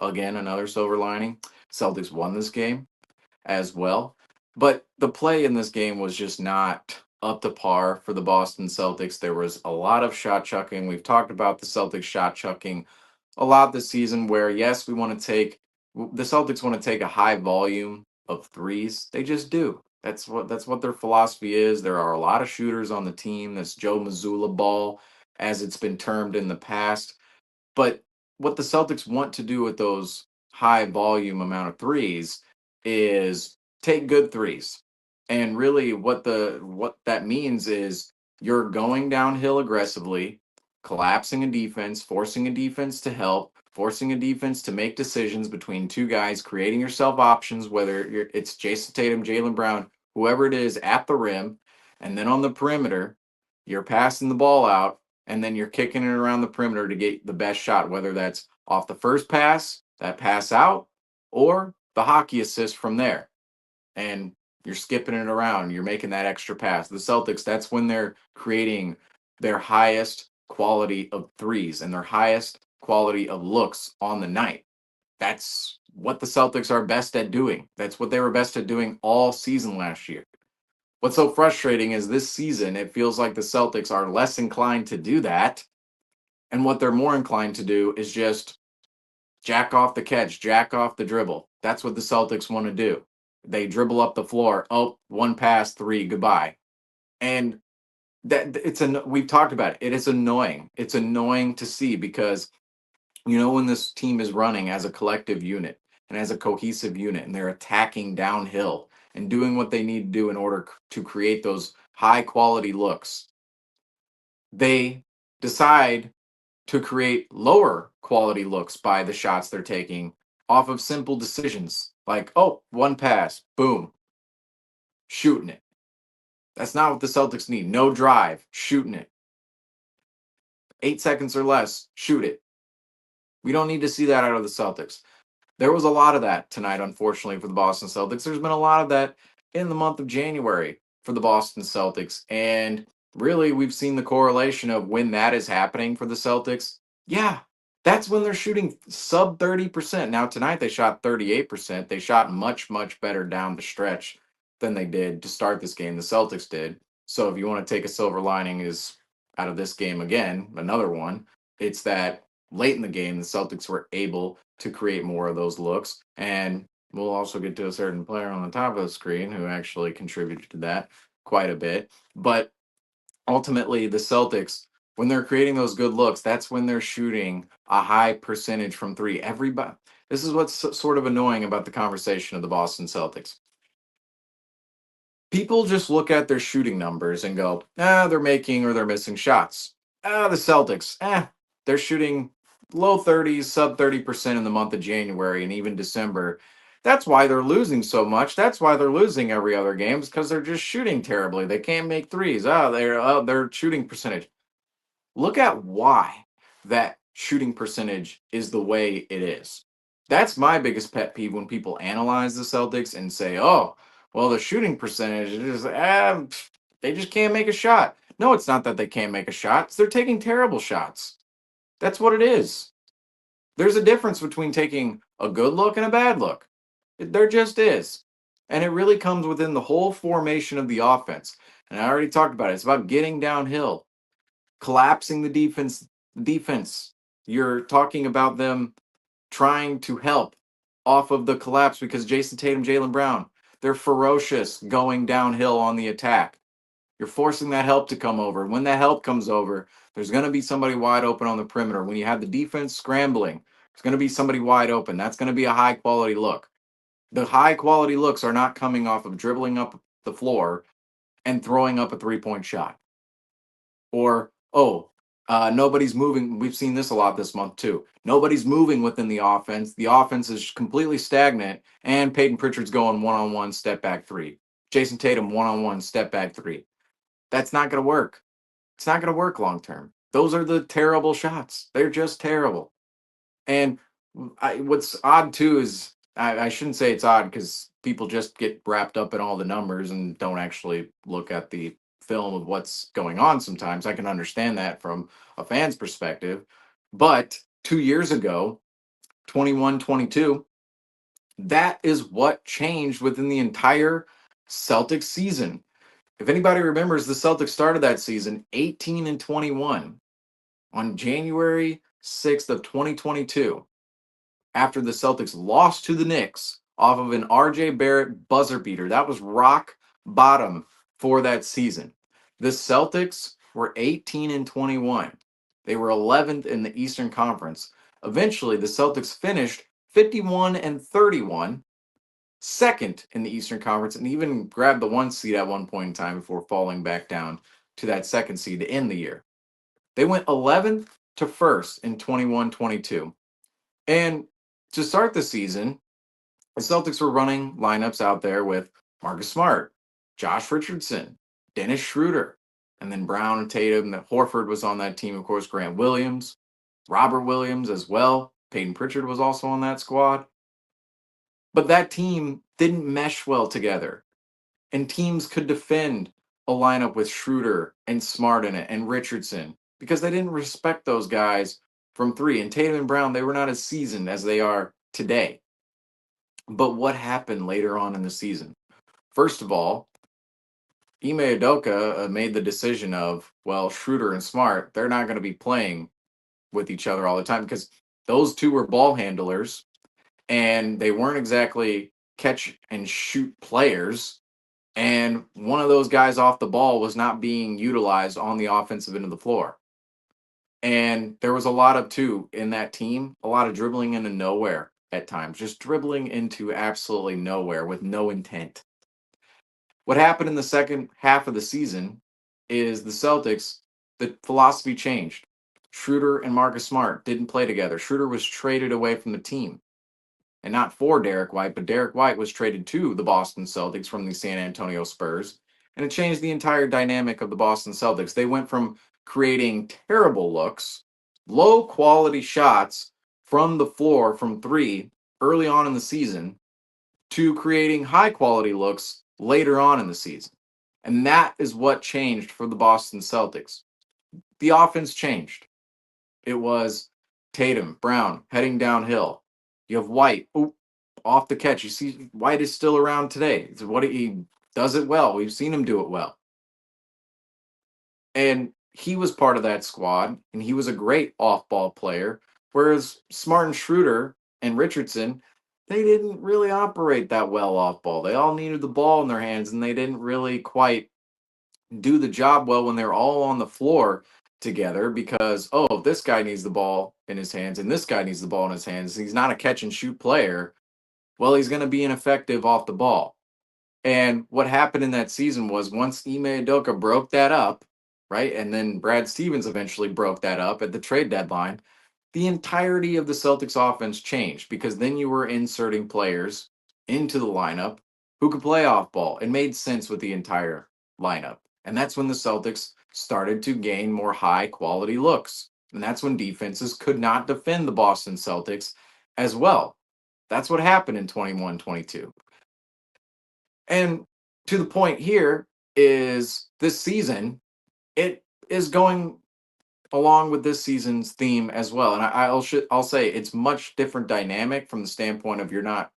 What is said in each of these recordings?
again, another silver lining. Celtics won this game as well. But the play in this game was just not up to par for the Boston Celtics. There was a lot of shot chucking. We've talked about the Celtics shot chucking a lot this season, where, yes, the Celtics want to take a high volume of threes. They just do. That's what their philosophy is. There are a lot of shooters on the team. That's Joe Mazzulla ball, as it's been termed in the past. But what the Celtics want to do with those high volume amount of threes is take good threes. And really what that means is you're going downhill aggressively, collapsing a defense, forcing a defense to help, forcing a defense to make decisions between two guys, creating yourself options, whether it's Jason Tatum, Jaylen Brown, whoever it is at the rim, and then on the perimeter, you're passing the ball out and then you're kicking it around the perimeter to get the best shot, whether that's off the first pass, that pass out, or the hockey assist from there. And you're skipping it around, you're making that extra pass. The Celtics, that's when they're creating their highest quality of threes and their highest quality of looks on the night. That's what the Celtics are best at doing. That's what they were best at doing all season last year. What's so frustrating is this season, it feels like the Celtics are less inclined to do that. And what they're more inclined to do is just jack off the catch, jack off the dribble. That's what the Celtics want to do. They dribble up the floor. Oh, one pass, three, goodbye. And we've talked about it. It is annoying. It's annoying to see because when this team is running as a collective unit and as a cohesive unit and they're attacking downhill and doing what they need to do in order to create those high quality looks, they decide to create lower quality looks by the shots they're taking off of simple decisions like, oh, one pass, boom, shooting it. That's not what the Celtics need. No drive, shooting it. 8 seconds or less, shoot it. We don't need to see that out of the Celtics. There was a lot of that tonight, unfortunately, for the Boston Celtics. There's been a lot of that in the month of January for the Boston Celtics. And really, we've seen the correlation of when that is happening for the Celtics. Yeah, that's when they're shooting sub 30%. Now, tonight they shot 38%. They shot much, much better down the stretch than they did to start this game. The Celtics did. So if you want to take a silver lining is out of this game again, another one, it's that late in the game, the Celtics were able to create more of those looks. And we'll also get to a certain player on the top of the screen who actually contributed to that quite a bit. But ultimately, the Celtics, when they're creating those good looks, that's when they're shooting a high percentage from three. Everybody, this is what's sort of annoying about the conversation of the Boston Celtics. People just look at their shooting numbers and go, they're making or they're missing shots. The Celtics, they're shooting low 30s, sub 30% in the month of January and even December. That's why they're losing so much. That's why they're losing every other game, because they're just shooting terribly. They can't make threes. Their shooting percentage. Look at why that shooting percentage is the way it is. That's my biggest pet peeve when people analyze the Celtics and say, oh, well, the shooting percentage is, they just can't make a shot. No, it's not that they can't make a shot. They're taking terrible shots. That's what it is. There's a difference between taking a good look and a bad look. There just is. And it really comes within the whole formation of the offense. And I already talked about it. It's about getting downhill, collapsing the defense. You're talking about them trying to help off of the collapse because Jason Tatum, Jaylen Brown, they're ferocious going downhill on the attack. You're forcing that help to come over. When that help comes over, there's going to be somebody wide open on the perimeter. When you have the defense scrambling, there's going to be somebody wide open. That's going to be a high quality look. The high quality looks are not coming off of dribbling up the floor and throwing up a 3-point shot. Or, nobody's moving. We've seen this a lot this month too. Nobody's moving within the offense. The offense is completely stagnant, and Peyton Pritchard's going one-on-one step back three. Jason Tatum one-on-one step back three. That's not going to work. It's not going to work long term. Those are the terrible shots. They're just terrible. And what's odd too is I shouldn't say it's odd because people just get wrapped up in all the numbers and don't actually look at the film of what's going on sometimes. I can understand that from a fan's perspective. But 2 years ago, 21-22. That is what changed within the entire Celtics season. If anybody remembers, the Celtics started that season 18-21 on January 6th of 2022 after the Celtics lost to the Knicks off of an RJ Barrett buzzer beater. That was rock bottom for that season. The Celtics were 18-21. They were 11th in the Eastern Conference. Eventually, the Celtics finished 51-31, second in the Eastern Conference, and even grabbed the 1 seed at one point in time before falling back down to that 2nd seed to end the year. They went 11th to 1st in 21-22. And to start the season, the Celtics were running lineups out there with Marcus Smart, Josh Richardson, Dennis Schroeder, and then Brown and Tatum. Horford was on that team, of course, Grant Williams, Robert Williams as well. Peyton Pritchard was also on that squad. But that team didn't mesh well together. And teams could defend a lineup with Schroeder and Smart in it and Richardson because they didn't respect those guys from three. And Tatum and Brown, they were not as seasoned as they are today. But what happened later on in the season? First of all, Ime Udoka made the decision of, well, Schroeder and Smart, they're not going to be playing with each other all the time because those two were ball handlers and they weren't exactly catch and shoot players. And one of those guys off the ball was not being utilized on the offensive end of the floor. And there was a lot of, too, in that team, a lot of dribbling into nowhere at times, just dribbling into absolutely nowhere with no intent. What happened in the second half of the season is the Celtics, the philosophy changed. Schroeder and Marcus Smart didn't play together. Schroeder was traded away from the team. And not for Derek White, but Derek White was traded to the Boston Celtics from the San Antonio Spurs. And it changed the entire dynamic of the Boston Celtics. They went from creating terrible looks, low quality shots from the floor from three early on in the season to creating high quality looks later on in the season. And that is what changed for the Boston Celtics. The offense changed. It was Tatum, Brown heading downhill. You have White off the catch. You see, White is still around today. It's what he does it well. We've seen him do it well. And he was part of that squad, and he was a great off-ball player. Whereas Smart and Schroeder and Richardson, they didn't really operate that well off-ball. They all needed the ball in their hands, and they didn't really quite do the job well when they're all on the floor together because, oh, this guy needs the ball in his hands and this guy needs the ball in his hands. He's not a catch and shoot player. Well, he's going to be ineffective off the ball. And what happened in that season was once Ime Udoka broke that up, right, and then Brad Stevens eventually broke that up at the trade deadline, the entirety of the Celtics offense changed because then you were inserting players into the lineup who could play off ball. It made sense with the entire lineup. And that's when the Celtics started to gain more high quality looks. And that's when defenses could not defend the Boston Celtics as well. That's what happened in 21-22. And to the point here is this season, it is going along with this season's theme as well. And I'll say it's much different dynamic from the standpoint of you're not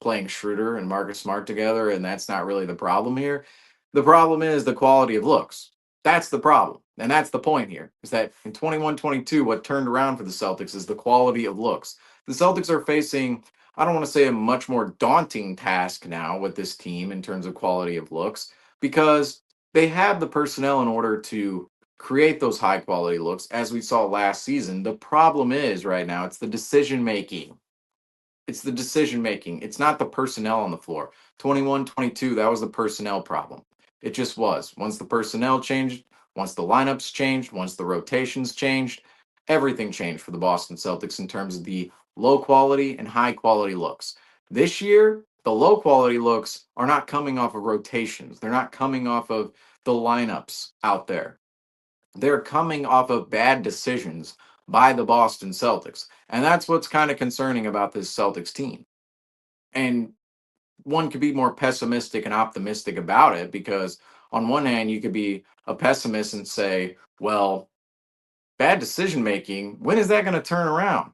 playing Schroeder and Marcus Smart together, and that's not really the problem here. The problem is the quality of looks. That's the problem. And that's the point here, is that in 21-22, what turned around for the Celtics is the quality of looks. The Celtics are facing, I don't want to say a much more daunting task now with this team in terms of quality of looks, because they have the personnel in order to create those high quality looks, as we saw last season. The problem is right now, it's the decision making. It's the decision making. It's not the personnel on the floor. 21-22, that was the personnel problem. It just was. Once the personnel changed, once the lineups changed, once the rotations changed, everything changed for the Boston Celtics in terms of the low quality and high quality looks. This year, the low quality looks are not coming off of rotations. They're not coming off of the lineups out there. They're coming off of bad decisions by the Boston Celtics. And that's what's kind of concerning about this Celtics team. And one could be more pessimistic and optimistic about it because on one hand, you could be a pessimist and say, well, bad decision making, when is that going to turn around?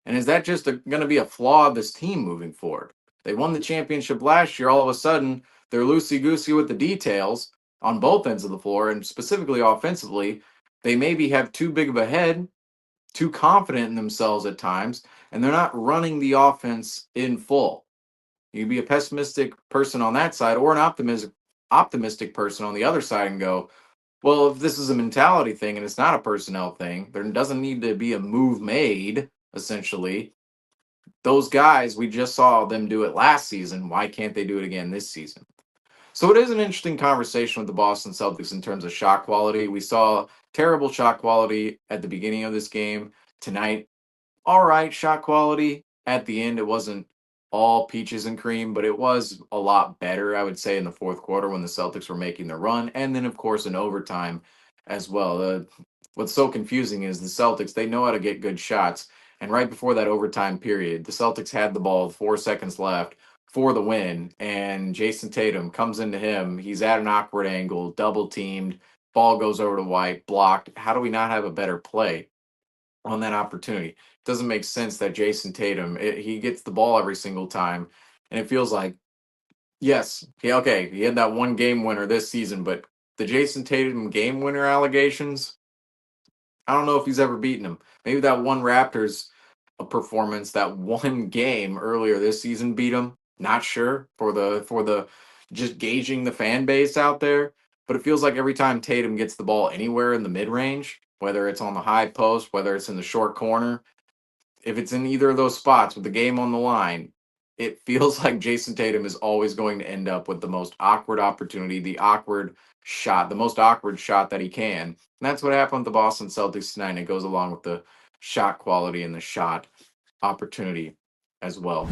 And is that just going to be a flaw of this team moving forward? They won the championship last year. All of a sudden, they're loosey goosey with the details on both ends of the floor, and specifically offensively. They maybe have too big of a head, too confident in themselves at times, and they're not running the offense in full. You can be a pessimistic person on that side or an optimistic person on the other side and go, well, if this is a mentality thing and it's not a personnel thing, there doesn't need to be a move made, essentially. Those guys, we just saw them do it last season. Why can't they do it again this season? So it is an interesting conversation with the Boston Celtics in terms of shot quality. We saw terrible shot quality at the beginning of this game. Tonight, all right shot quality. At the end, it wasn't all peaches and cream, but it was a lot better, I would say, in the fourth quarter when the Celtics were making their run. And then, of course, in overtime as well. What's so confusing is the Celtics, they know how to get good shots. And right before that overtime period, the Celtics had the ball with 4 seconds left for the win. And Jason Tatum comes into him. He's at an awkward angle, double teamed. Ball goes over to White, blocked. How do we not have a better play on that opportunity? It doesn't make sense that Jason Tatum, he gets the ball every single time. And it feels like, yes, yeah, okay, he had that one game winner this season, but the Jason Tatum game winner allegations, I don't know if he's ever beaten him. Maybe that one Raptors performance, that one game earlier this season beat him. Not sure for the just gauging the fan base out there. But it feels like every time Tatum gets the ball anywhere in the mid range, whether it's on the high post, whether it's in the short corner, if it's in either of those spots with the game on the line, it feels like Jason Tatum is always going to end up with the most awkward opportunity, the awkward shot, the most awkward shot that he can. And that's what happened with the Boston Celtics tonight. And it goes along with the shot quality and the shot opportunity as well.